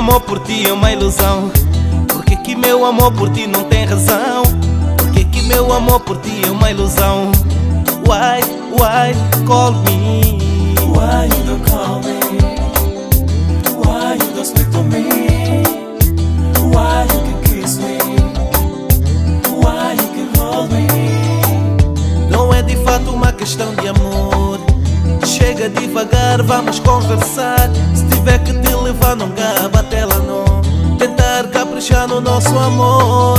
amor por ti é uma ilusão? Porque que meu amor por ti não tem razão? Porque que meu amor por ti é uma ilusão? Why call me? Why you don't call me? Why you don't speak to me? Why you can kiss me? Why you can hold me? Não é de fato uma questão de amor. Chega devagar, vamos conversar. Se tiver que te levar, não gaba tela não. Tentar caprichar no nosso amor.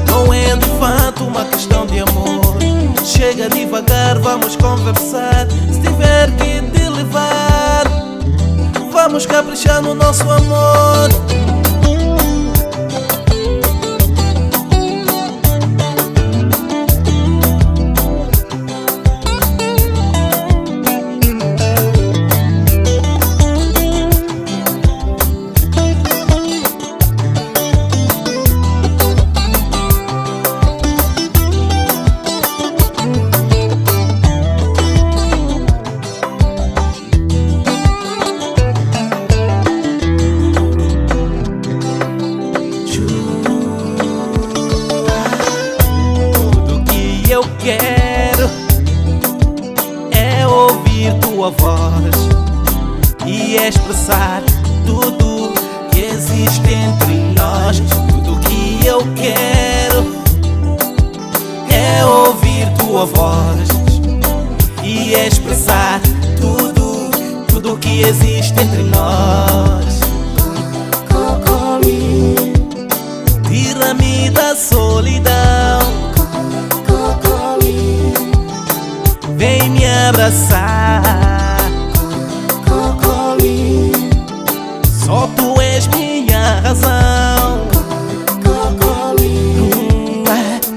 Não é de fato uma questão de amor. Chega devagar, vamos conversar. Se tiver que te levar, vamos caprichar no nosso amor. Eu quero é ouvir tua voz e expressar tudo que existe entre nós. Tudo que eu quero é ouvir tua voz e expressar tudo que existe entre nós. Tira-me da solidão, vem me abraçar. Só tu és minha razão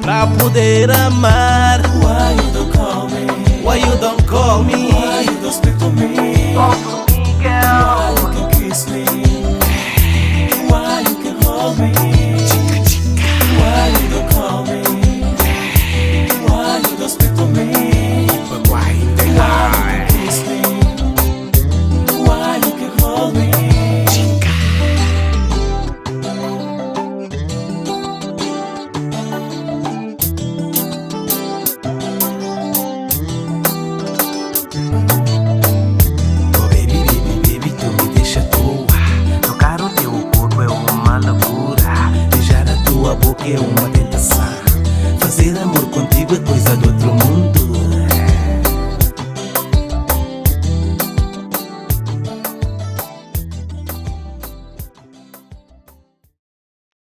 pra poder amar. Why you don't call me? Why you don't call me? Why you don't speak to me?